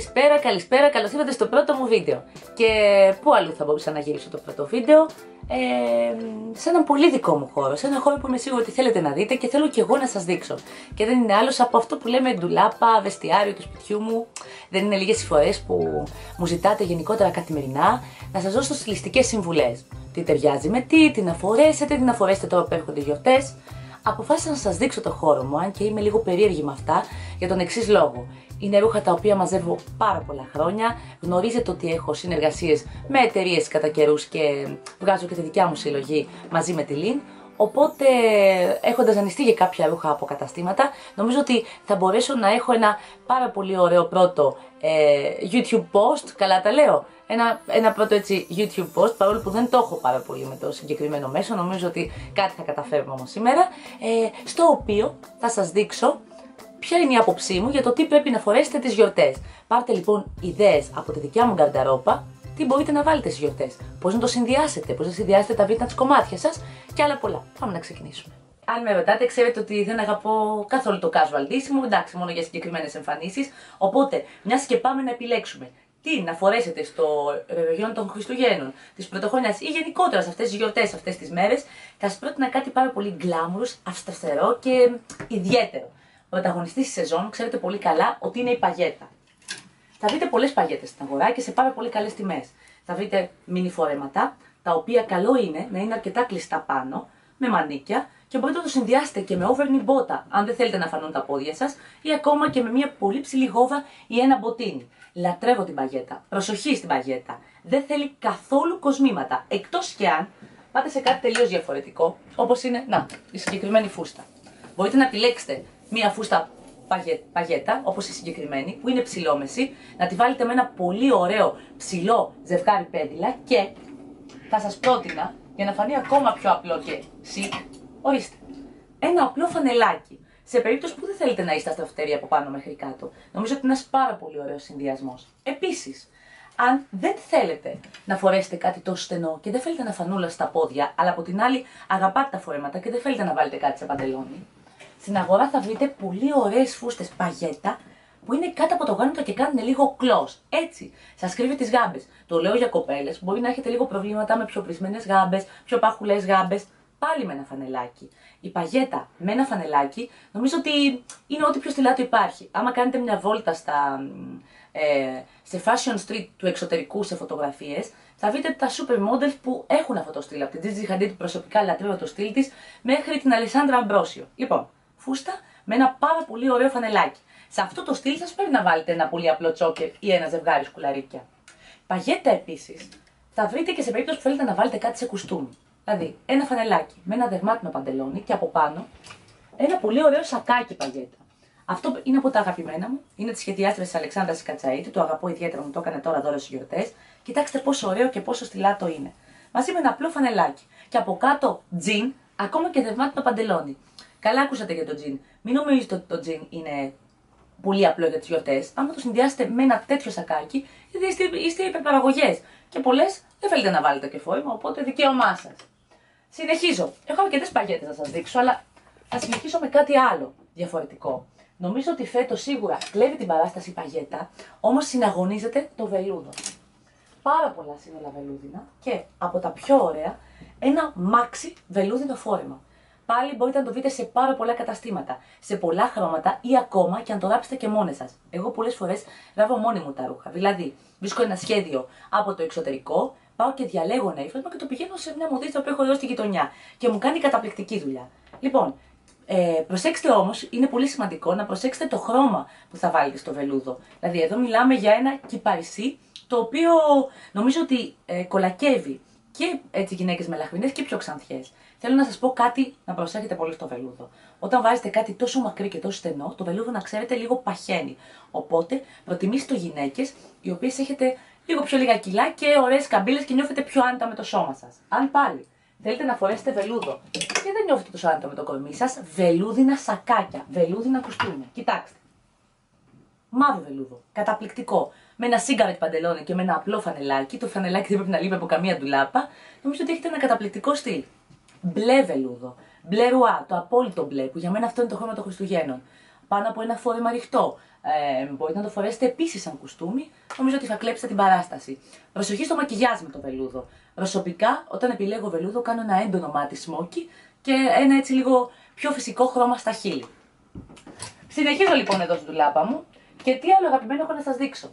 Καλησπέρα, καλώς ήρθατε στο πρώτο μου βίντεο. Και πού αλλού θα μπορούσα να γυρίσω το πρώτο βίντεο, σε έναν πολύ δικό μου χώρο, σε έναν χώρο που είμαι σίγουρη ότι θέλετε να δείτε και θέλω και εγώ να σας δείξω. Και δεν είναι άλλος από αυτό που λέμε ντουλάπα, βεστιάριο του σπιτιού μου. Δεν είναι λίγες οι φορές που μου ζητάτε γενικότερα καθημερινά να σας δώσω στιλιστικές συμβουλές. Τι ταιριάζει με τι να φορέσετε, τι να φορέσετε τώρα που έρχονται οι γιορτές. Αποφάσισα να σας δείξω το χώρο μου, αν και είμαι λίγο περίεργη με αυτά, για τον εξής λόγο. Είναι ρούχα τα οποία μαζεύω πάρα πολλά χρόνια. Γνωρίζετε ότι έχω συνεργασίες με εταιρείες κατά καιρούς και βγάζω και τη δικιά μου συλλογή μαζί με τη Λιν. Οπότε, έχοντας δανειστεί για κάποια ρούχα από καταστήματα, νομίζω ότι θα μπορέσω να έχω ένα πάρα πολύ ωραίο πρώτο YouTube post. Καλά τα λέω. Ένα πρώτο έτσι YouTube post, παρόλο που δεν το έχω πάρα πολύ με το συγκεκριμένο μέσο, νομίζω ότι κάτι θα καταφέρουμε όμως σήμερα, στο οποίο θα σας δείξω ποια είναι η άποψή μου για το τι πρέπει να φορέσετε τις γιορτές. Πάρτε λοιπόν ιδέες από τη δικιά μου γκαρνταρόπα, τι μπορείτε να βάλετε στις γιορτές, πώς να το συνδυάσετε, πώς να συνδυάσετε τα vintage κομμάτια σας και άλλα πολλά. Πάμε να ξεκινήσουμε. Αν με ρωτάτε, ξέρετε ότι δεν αγαπώ καθόλου το casual ντύσιμο, εντάξει, μόνο για συγκεκριμένες εμφανίσεις. Οπότε, μιας και πάμε να επιλέξουμε τι να φορέσετε στο ρεβεγιόν των Χριστουγέννων, της Πρωτοχρονιάς ή γενικότερα σε αυτές τις γιορτές, αυτές τις μέρες, θα σας πρότεινα κάτι πάρα πολύ glamorous, αυσταθερό και ιδιαίτερο. Ο πρωταγωνιστής της σεζόν, ξέρετε πολύ καλά ότι είναι η παγέτα. Θα βρείτε πολλές παγέτες στην αγορά και σε πάρα πολύ καλές τιμές. Θα βρείτε μίνι φορέματα, τα οποία καλό είναι να είναι αρκετά κλειστά πάνω, με μανίκια, και μπορείτε να το συνδυάσετε και με overknee μπότα, αν δεν θέλετε να φανούν τα πόδια σας, ή ακόμα και με μια πολύ ψηλή γόβα ή ένα μποτίνι. Λατρεύω την παγέτα. Προσοχή στην παγέτα. Δεν θέλει καθόλου κοσμήματα. Εκτός και αν πάτε σε κάτι τελείως διαφορετικό, όπως είναι η συγκεκριμένη φούστα. Μπορείτε να επιλέξετε μια φούστα παγέτα, όπως η συγκεκριμένη, που είναι ψηλόμεση, να τη βάλετε με ένα πολύ ωραίο ψηλό ζευγάρι πέδιλα και θα σας πρότεινα, για να φανεί ακόμα πιο απλό και chic, ορίστε, ένα απλό φανελάκι. Σε περίπτωση που δεν θέλετε να είστε αστραφτεροί από πάνω μέχρι κάτω, νομίζω ότι είναι ένας πάρα πολύ ωραίος συνδυασμός. Επίσης, αν δεν θέλετε να φορέσετε κάτι τόσο στενό και δεν θέλετε να φανούλα στα πόδια, αλλά από την άλλη αγαπάτε τα φορέματα και δεν θέλετε να βάλετε κάτι σε παντελόνι, στην αγορά θα βρείτε πολύ ωραίες φούστες παγέτα που είναι κάτω από το γόνατο και κάνουν λίγο κλος. Έτσι, σας κρύβει τις γάμπες. Το λέω για κοπέλες, μπορεί να έχετε λίγο προβλήματα με πιο πρισμένες γάμπες, πιο παχουλές γάμπες. Πάλι με ένα φανελάκι. Η παγέτα με ένα φανελάκι νομίζω ότι είναι ό,τι πιο στυλάτο υπάρχει. Άμα κάνετε μια βόλτα σε fashion street του εξωτερικού σε φωτογραφίες, θα βρείτε τα supermodels που έχουν αυτό το στυλ. Από την Gigi Hadid προσωπικά λατρεύω το στυλ της, μέχρι την Alessandra Ambrosio. Λοιπόν, φούστα με ένα πάρα πολύ ωραίο φανελάκι. Σε αυτό το στυλ σας πρέπει να βάλετε ένα πολύ απλό τσόκερ ή ένα ζευγάρι σκουλαρίκια. Παγέτα επίσης θα βρείτε και σε περίπτωση που θέλετε να βάλετε κάτι σε κουστούμι. Δηλαδή, ένα φανελάκι με ένα δερμάτινο παντελόνι και από πάνω ένα πολύ ωραίο σακάκι παγέτα. Αυτό είναι από τα αγαπημένα μου. Είναι τη σχεδιάστρια της Αλεξάνδρας Κατσαΐτη. Το αγαπώ ιδιαίτερα, μου το έκανε τώρα δώρο στις γιορτές. Κοιτάξτε πόσο ωραίο και πόσο στυλάτο είναι. Μαζί με ένα απλό φανελάκι. Και από κάτω τζιν, ακόμα και δερμάτινο παντελόνι. Καλά ακούσατε για το τζιν. Μην νομίζετε ότι το τζιν είναι πολύ απλό για τις γιορτές. Άμα το συνδυάσετε με ένα τέτοιο σακάκι, είστε υπερπαραγωγές. Και πολλές δεν θέλετε να βάλετε και φόρμα, οπότε δικαίωμά σας. Συνεχίζω. Έχω αρκετές παγέτες να σας δείξω, αλλά θα συνεχίσω με κάτι άλλο διαφορετικό. Νομίζω ότι φέτος σίγουρα κλέβει την παράσταση παγέτα, όμως συναγωνίζεται το βελούδο. Πάρα πολλά σύνολα βελούδινα και από τα πιο ωραία, ένα μάξι βελούδινο φόρεμα. Πάλι μπορείτε να το δείτε σε πάρα πολλά καταστήματα, σε πολλά χρώματα ή ακόμα και αν το ράψετε και μόνοι σας. Εγώ πολλές φορές ράβω μόνη μου τα ρούχα. Δηλαδή, βρίσκω ένα σχέδιο από το εξωτερικό, πάω και διαλέγω ένα ύφασμα και το πηγαίνω σε μια μοδίστρα που έχω εδώ στη γειτονιά και μου κάνει καταπληκτική δουλειά. Λοιπόν, προσέξτε όμως, είναι πολύ σημαντικό να προσέξετε το χρώμα που θα βάλετε στο βελούδο. Δηλαδή, εδώ μιλάμε για ένα κυπαρισί, το οποίο νομίζω ότι κολακεύει και έτσι γυναίκες μελαχρινές και πιο ξανθιές. Θέλω να σας πω κάτι να προσέχετε πολύ στο βελούδο. Όταν βάζετε κάτι τόσο μακρύ και τόσο στενό, το βελούδο να ξέρετε λίγο παχαίνει. Οπότε προτιμήστε το γυναίκες οι οποίες έχετε λίγο πιο λίγα κιλά και ωραίες καμπύλες και νιώθετε πιο άνετα με το σώμα σας. Αν πάλι θέλετε να φορέσετε βελούδο και δεν νιώθετε τόσο άνετα με το κορμί σας, βελούδινα σακάκια, βελούδινα κουστούμια. Κοιτάξτε. Μαύρο βελούδο. Καταπληκτικό. Με ένα cigarette παντελόνι και με ένα απλό φανελάκι. Το φανελάκι δεν πρέπει να λείπει από καμία ντουλάπα. Νομίζω ότι έχετε ένα καταπληκτικό στυλ. Μπλε βελούδο. Μπλε ρουά. Το απόλυτο μπλε, που για μένα αυτό είναι το χρώμα των Χριστουγέννων. πάνω από ένα φόρεμα ρηχτό. Μπορείτε να το φορέσετε επίσης σαν κουστούμι, νομίζω ότι θα κλέψετε την παράσταση. Προσοχή στο μακιγιάζ με το βελούδο. Προσωπικά, όταν επιλέγω βελούδο, κάνω ένα έντονο μάτι σμόκι και ένα έτσι λίγο πιο φυσικό χρώμα στα χείλη. Συνεχίζω λοιπόν εδώ στην ντουλάπα μου και τι άλλο αγαπημένο έχω να σας δείξω.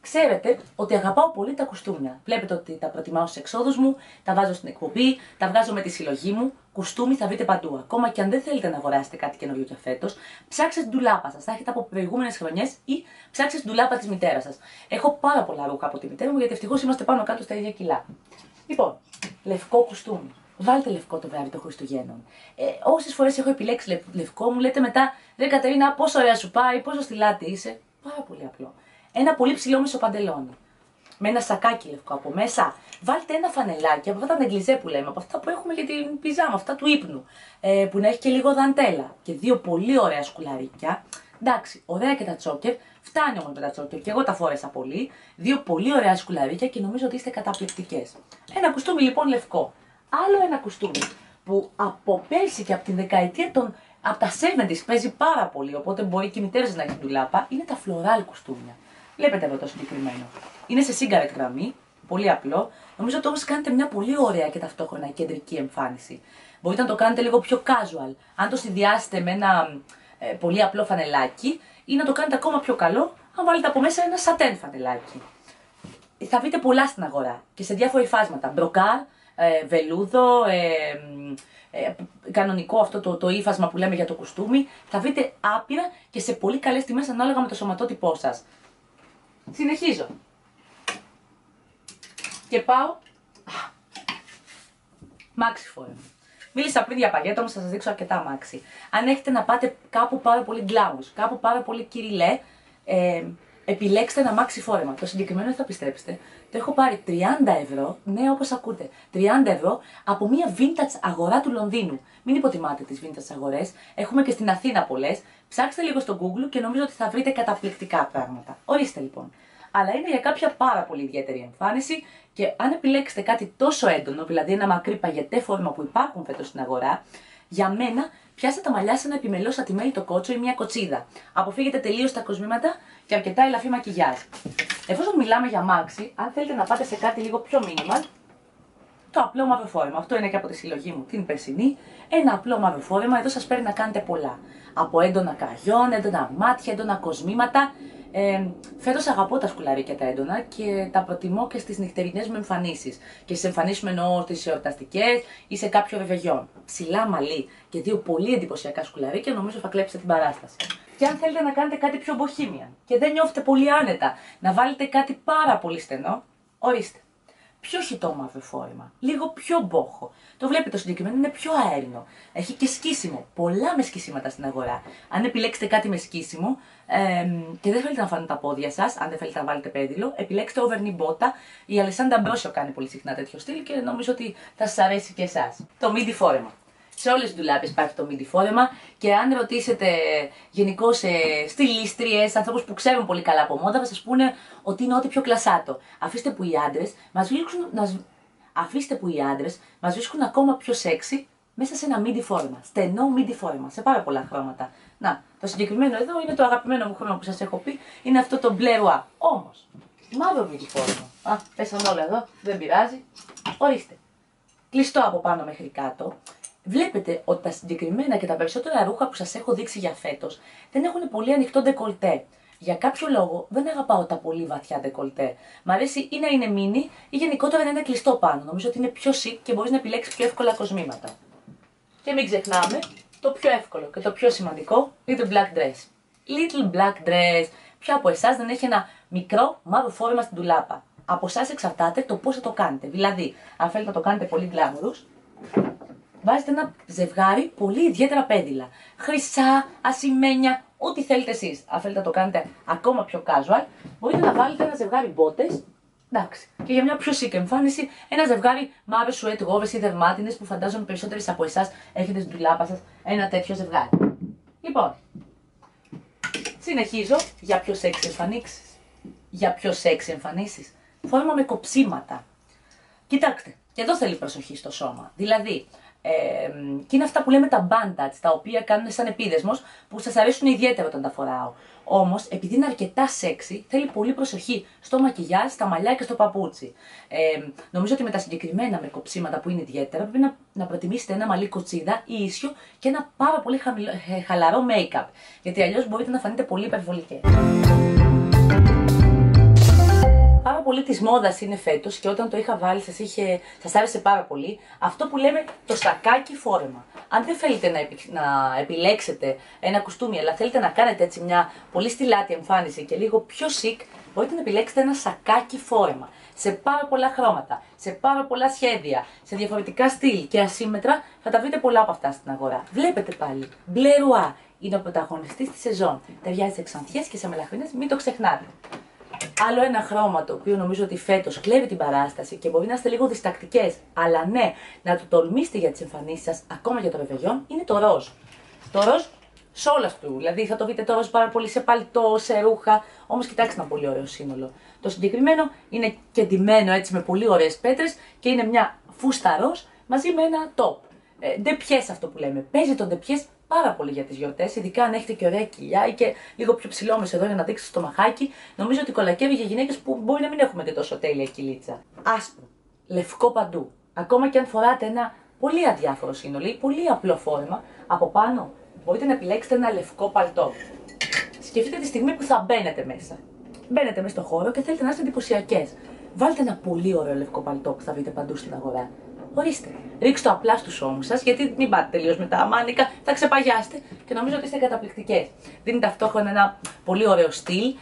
Ξέρετε ότι αγαπάω πολύ τα κουστούμια. Βλέπετε ότι τα προτιμάω στους εξόδους μου, τα βάζω στην εκπομπή, τα βγάζω με τη συλλογή μου. Κουστούμι θα βρείτε παντού. Ακόμα και αν δεν θέλετε να αγοράσετε κάτι καινούριο για φέτος, ψάξτε την ντουλάπα σας. Θα έχετε από προηγούμενες χρονιές ή ψάξτε την ντουλάπα της μητέρας σας. Έχω πάρα πολλά ρούχα από τη μητέρα μου γιατί ευτυχώς είμαστε πάνω κάτω στα ίδια κιλά. Λοιπόν, λευκό κουστούμι. Βάλτε λευκό το βράδυ των Χριστουγέννων. Όσες φορές έχω επιλέξει λευκό, μου λέτε μετά, ρε Κατερίνα, πόσο ωραία σου πάει, πόσο στυλάτη είσαι. Πάρα πολύ απλό. Ένα πολύ ψηλό μισοπαντελόνι. Με ένα σακάκι λευκό από μέσα. Βάλτε ένα φανελάκι από αυτά τα νεγκλιζέ που λέμε, από αυτά που έχουμε για την πιζάμα, αυτά του ύπνου. Που να έχει και λίγο δαντέλα. Και δύο πολύ ωραία σκουλαρίκια. Εντάξει, ωραία και τα τσόκερ. Φτάνει όμως με τα τσόκερ και εγώ τα φόρεσα πολύ. Δύο πολύ ωραία σκουλαρίκια και νομίζω ότι είστε καταπληκτικές. Ένα κουστούμι λοιπόν λευκό. Άλλο ένα κουστούμι που από πέρσι και από την δεκαετία από τα 70's παίζει πάρα πολύ, οπότε μπορεί και η μητέρα σας να έχει ντουλάπα, είναι τα φλωράλ κουστούμια. Βλέπετε εδώ το συγκεκριμένο. Είναι σε cigarette γραμμή, πολύ απλό. Νομίζω ότι όμως κάνετε μια πολύ ωραία και ταυτόχρονα κεντρική εμφάνιση. Μπορείτε να το κάνετε λίγο πιο casual. Αν το συνδυάσετε με ένα πολύ απλό φανελάκι, ή να το κάνετε ακόμα πιο καλό, αν βάλετε από μέσα ένα σατέν φανελάκι. Θα βρείτε πολλά στην αγορά και σε διάφορα υφάσματα. Μπροκάρ, βελούδο, κανονικό αυτό το ύφασμα που λέμε για το κουστούμι. Θα βρείτε άπειρα και σε πολύ καλές τιμές ανάλογα με το σωματότυπό σας. Συνεχίζω. Και πάω. Μάξι φόρεμα. Μίλησα πριν για παγέτα, όμως θα σας δείξω αρκετά μάξι. Αν έχετε να πάτε κάπου πάρα πολύ glamorous, κάπου πάρα πολύ κυριλέ, επιλέξτε ένα μάξι φόρεμα. Το συγκεκριμένο δεν θα πιστέψετε. Το έχω πάρει 30 ευρώ, ναι όπως ακούτε, 30 ευρώ από μια vintage αγορά του Λονδίνου. Μην υποτιμάτε τις vintage αγορές, έχουμε και στην Αθήνα πολλές. Ψάξτε λίγο στο Google και νομίζω ότι θα βρείτε καταπληκτικά πράγματα. Ορίστε λοιπόν. Αλλά είναι για κάποια πάρα πολύ ιδιαίτερη εμφάνιση και αν επιλέξετε κάτι τόσο έντονο, δηλαδή ένα μακρύ παγετέ φόρμα που υπάρχουν φέτος στην αγορά, για μένα πιάστε τα μαλλιά σε ένα επιμελώς ατιμέλιτο κότσο ή μια κοτσίδα. Αποφύγετε τελείως τα κοσμήματα και αρκετά ελαφρύ μακιγιάζ. Εφόσον μιλάμε για μάξι, αν θέλετε να πάτε σε κάτι λίγο πιο minimal, το απλό μαύρο φόρεμα. Αυτό είναι και από τη συλλογή μου την περσινή. Ένα απλό μαύρο φόρεμα, εδώ σας παίρνει να κάνετε πολλά. Από έντονα κραγιόν, έντονα μάτια, έντονα κοσμήματα. Φέτος αγαπώ τα σκουλαρίκια τα έντονα και τα προτιμώ και στις νυχτερινές μου εμφανίσεις. Και στις εμφανίσεις μου εννοώ στις εορταστικές ή σε κάποιο ρεβεγιόν. Ψηλά μαλλί και δύο πολύ εντυπωσιακά σκουλαρίκια, νομίζω θα κλέψετε την παράσταση. Και αν θέλετε να κάνετε κάτι πιο bohemian και δεν νιώθετε πολύ άνετα, να βάλετε κάτι πάρα πολύ στενό, ορίστε. Πιο χυτό μαύρο φόρεμα, λίγο πιο μπόχο. Το βλέπετε το συγκεκριμένο είναι πιο αέρινο. Έχει και σκίσιμο. Πολλά με σκίσιματα στην αγορά. Αν επιλέξετε κάτι με σκίσιμο και δεν θέλετε να φάνε τα πόδια σας, αν δεν θέλετε να βάλετε πέδιλο, επιλέξτε overknee μπότα. Η Αλεσάνδρα Μπρόσιο κάνει πολύ συχνά τέτοιο στυλ και νομίζω ότι θα σας αρέσει και εσάς. Το midi φόρεμα. Σε όλες τις ντουλάπες υπάρχει το midi φόρεμα και αν ρωτήσετε γενικώς στυλίστριες, ανθρώπους που ξέρουν πολύ καλά από μόδα, θα σας πούνε ότι είναι ό,τι πιο κλασάτο. Αφήστε που οι άντρες μας βρίσκουν ακόμα πιο σεξι μέσα σε ένα midi φόρεμα, στενό midi φόρεμα, σε πάρα πολλά χρώματα. Να, το συγκεκριμένο εδώ είναι το αγαπημένο μου χρώμα που σας έχω πει, είναι αυτό το μπλε ρουά. Όμως, μαύρο midi φόρεμα. Πέσαν όλα εδώ, δεν πειράζει. Ορίστε. Κλειστό από πάνω μέχρι κάτω. Βλέπετε ότι τα συγκεκριμένα και τα περισσότερα ρούχα που σας έχω δείξει για φέτος δεν έχουν πολύ ανοιχτό ντεκολτέ. Για κάποιο λόγο δεν αγαπάω τα πολύ βαθιά ντεκολτέ. Μ' αρέσει ή να είναι μίνι ή γενικότερα να είναι κλειστό πάνω. Νομίζω ότι είναι πιο chic και μπορείς να επιλέξεις πιο εύκολα κοσμήματα. Και μην ξεχνάμε το πιο εύκολο και το πιο σημαντικό, little black dress. Little black dress. Ποια από εσάς δεν έχει ένα μικρό μαύρο φόρεμα στην ντουλάπα. Από εσάς εξαρτάται το πώς θα το κάνετε. Δηλαδή, αν θέλετε να το κάνετε πολύ glamorous, βάζετε ένα ζευγάρι πολύ ιδιαίτερα πέδιλα. Χρυσά, ασημένια, ό,τι θέλετε εσείς. Αν θέλετε να το κάνετε ακόμα πιο casual, μπορείτε να βάλετε ένα ζευγάρι μπότες. Εντάξει. Και για μια πιο chic εμφάνιση, ένα ζευγάρι μαύρες σουέτ γόβες ή δερμάτινες που φαντάζομαι περισσότερες από εσάς έχετε στην ντουλάπα σας ένα τέτοιο ζευγάρι. Λοιπόν, συνεχίζω για πιο sexy εμφανίσεις. Για πιο sexy εμφανίσεις. Φόρμα με κοψίματα. Κοιτάξτε, και εδώ θέλει προσοχή στο σώμα. Δηλαδή, Και είναι αυτά που λέμε τα bandage, τα οποία κάνουν σαν επίδεσμος, που σας αρέσουν ιδιαίτερα όταν τα φοράω. Όμως, επειδή είναι αρκετά σεξι, θέλει πολύ προσοχή στο μακιγιάζ, στα μαλλιά και στο παπούτσι. Νομίζω ότι με τα συγκεκριμένα με κοψίματα που είναι ιδιαίτερα, πρέπει να προτιμήσετε ένα μαλλί κοτσίδα ή ίσιο και ένα πάρα πολύ χαλαρό make-up. Γιατί αλλιώς μπορείτε να φανείτε πολύ υπερβολικές. Πάρα πολύ της μόδας είναι φέτος και όταν το είχα βάλει σας άρεσε πάρα πολύ αυτό που λέμε το σακάκι φόρεμα. Αν δεν θέλετε να επιλέξετε ένα κουστούμι, αλλά θέλετε να κάνετε έτσι μια πολύ στιλάτη εμφάνιση και λίγο πιο chic, μπορείτε να επιλέξετε ένα σακάκι φόρεμα. Σε πάρα πολλά χρώματα, σε πάρα πολλά σχέδια, σε διαφορετικά στυλ και ασύμμετρα, θα τα βρείτε πολλά από αυτά στην αγορά. Βλέπετε πάλι, μπλε ρουά είναι ο πρωταγωνιστής της σεζόν. Ταιριάζει σε ξανθιές και σε μελαχρινές, μην το ξεχνάτε. Άλλο ένα χρώμα το οποίο νομίζω ότι φέτος κλέβει την παράσταση και μπορεί να είστε λίγο διστακτικές, αλλά ναι, να το τολμήσετε για τις εμφανίσεις σας, ακόμα για το ρεβεγιόν, είναι το ροζ. Το ροζ σε όλα του, δηλαδή θα το δείτε το ροζ πάρα πολύ σε παλτό, σε ρούχα, όμως κοιτάξτε ένα πολύ ωραίο σύνολο. Το συγκεκριμένο είναι κεντυμένο έτσι με πολύ ωραίες πέτρες και είναι μια φούστα ροζ μαζί με ένα top. Ντεπιές αυτό που λέμε, παίζει το ντεπιές πάρα πολύ για τις γιορτές, ειδικά αν έχετε και ωραία κοιλιά ή και λίγο πιο ψηλόμεσο εδώ για να δείξετε στο μαχάκι. Νομίζω ότι κολακεύει για γυναίκες που μπορεί να μην έχουμε και τόσο τέλεια κυλίτσα. Άσπρο, λευκό παντού. Ακόμα και αν φοράτε ένα πολύ αδιάφορο σύνολο ή πολύ απλό φόρεμα, από πάνω μπορείτε να επιλέξετε ένα λευκό παλτό. Σκεφτείτε τη στιγμή που θα μπαίνετε μέσα. Μπαίνετε μέσα στο χώρο και θέλετε να είστε εντυπωσιακές. Βάλτε ένα πολύ ωραίο λευκό παλτό που θα βρείτε παντού στην αγορά. Ορίστε, ρίξτε το απλά στους ώμους σας, γιατί μην πάτε τελείως με τα μάνικα, θα ξεπαγιάσετε και νομίζω ότι είστε καταπληκτικές. Δίνει ταυτόχρονα ένα πολύ ωραίο στυλ.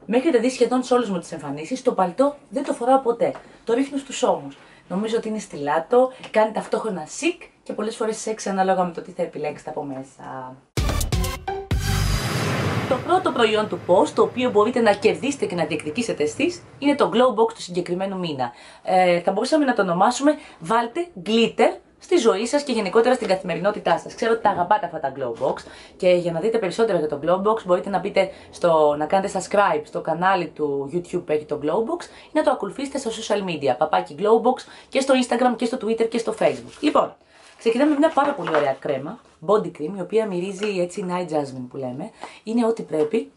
Με έχετε δει σχεδόν σε όλες μου τις εμφανίσεις. Το παλτό δεν το φοράω ποτέ. Το ρίχνω στους ώμους. Νομίζω ότι είναι στιλάτο, κάνει ταυτόχρονα chic και πολλές φορές σεξ ανάλογα με το τι θα επιλέξετε από μέσα. Το πρώτο προϊόν του Pose, το οποίο μπορείτε να κερδίσετε και να διεκδικήσετε εσείς, είναι το Glow Box του συγκεκριμένου μήνα. Θα μπορούσαμε να το ονομάσουμε βάλτε glitter στη ζωή σας και γενικότερα στην καθημερινότητά σας. Ξέρω ότι τα αγαπάτε αυτά τα Glow Box και για να δείτε περισσότερα για το Glow Box μπορείτε να μπείτε να κάνετε subscribe στο κανάλι του YouTube που έχει το Glow Box ή να το ακολουθήσετε στα social media, παπάκι Glow Box και στο Instagram και στο Twitter και στο Facebook. Λοιπόν, ξεκινάμε με μια πάρα πολύ ωραία κρέμα, body cream, η οποία μυρίζει έτσι night jasmine που λέμε. Είναι ό,τι πρέπει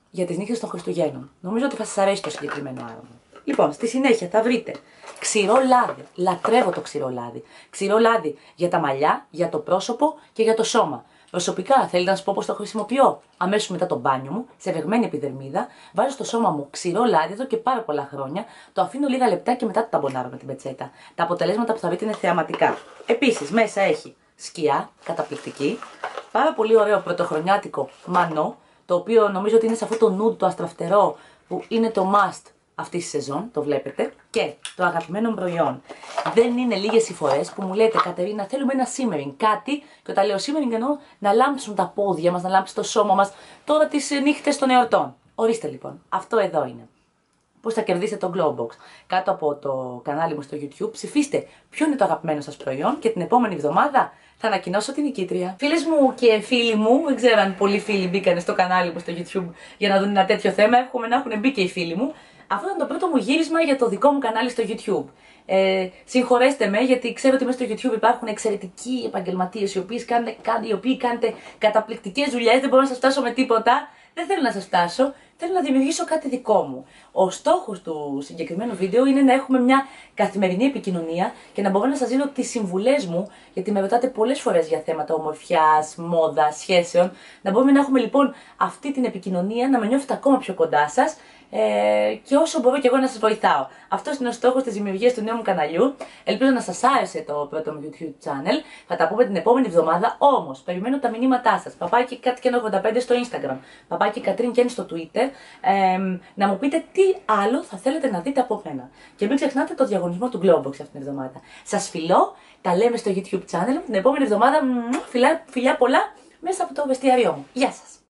για τις νύχτες των Χριστουγέννων. Νομίζω ότι θα σας αρέσει το συγκεκριμένο άρωμα. Λοιπόν, στη συνέχεια θα βρείτε ξηρό λάδι. Λατρεύω το ξηρό λάδι. Ξηρό λάδι για τα μαλλιά, για το πρόσωπο και για το σώμα. Προσωπικά, θέλετε να σας πω πώς το χρησιμοποιώ. Αμέσως μετά το μπάνιο μου, σε βρεγμένη επιδερμίδα, βάζω στο σώμα μου ξηρό λάδι εδώ και πάρα πολλά χρόνια. Το αφήνω λίγα λεπτά και μετά το ταμπονάρω με την πετσέτα. Τα αποτελέσματα που θα βρείτε είναι θεαματικά. Επίσης, μέσα έχει σκιά, καταπληκτική. Πάρα πολύ ωραίο πρωτοχρονιάτικο μανό, το οποίο νομίζω ότι είναι σε αυτό το nude το αστραφτερό που είναι το must αυτή τη σεζόν, το βλέπετε. Και το αγαπημένο προϊόν. Δεν είναι λίγες οι φορές που μου λέτε, Κατερίνα, θέλουμε ένα simmering. Κάτι, και όταν λέω simmering εννοώ να λάμψουν τα πόδια μας, να λάμψει το σώμα μας τώρα τις νύχτες των εορτών. Ορίστε λοιπόν, αυτό εδώ είναι. Πώς θα κερδίσετε το Glow Box. Κάτω από το κανάλι μου στο YouTube ψηφίστε ποιο είναι το αγαπημένο σας προϊόν και την επόμενη εβδομάδα θα ανακοινώσω την νικήτρια. Φίλες μου και φίλοι μου, δεν ξέρω αν πολλοί φίλοι μπήκαν στο κανάλι μου στο YouTube για να δουν ένα τέτοιο θέμα. Εύχομαι να έχουν μπει και οι φίλοι μου. Αυτό ήταν το πρώτο μου γύρισμα για το δικό μου κανάλι στο YouTube. Συγχωρέστε με, γιατί ξέρω ότι μέσα στο YouTube υπάρχουν εξαιρετικοί επαγγελματίες οι οποίοι κάνετε καταπληκτικές δουλειές. Δεν μπορώ να σας φτάσω με τίποτα. Δεν θέλω να σας φτάσω. Θέλω να δημιουργήσω κάτι δικό μου. Ο στόχος του συγκεκριμένου βίντεο είναι να έχουμε μια καθημερινή επικοινωνία και να μπορώ να σας δίνω τις συμβουλές μου, γιατί με ρωτάτε πολλές φορές για θέματα ομορφιάς, μόδας, σχέσεων. Να μπορούμε να έχουμε λοιπόν αυτή την επικοινωνία, να με νιώθετε ακόμα πιο κοντά σας. Και όσο μπορώ και εγώ να σας βοηθάω. Αυτός είναι ο στόχος της δημιουργίας του νέου μου καναλιού. Ελπίζω να σας άρεσε το πρώτο μου YouTube channel. Θα τα πούμε την επόμενη εβδομάδα. Όμως, περιμένω τα μηνύματά σας. Παπάκι Κατκεν85 στο Instagram. Παπάκι Κατρίν στο Twitter. Να μου πείτε τι άλλο θα θέλετε να δείτε από μένα. Και μην ξεχνάτε το διαγωνισμό του Glow Box αυτήν την εβδομάδα. Σας φιλώ. Τα λέμε στο YouTube channel. Την επόμενη εβδομάδα φιλιά πολλά μέσα από το βεστιάριό μου. Γεια σας.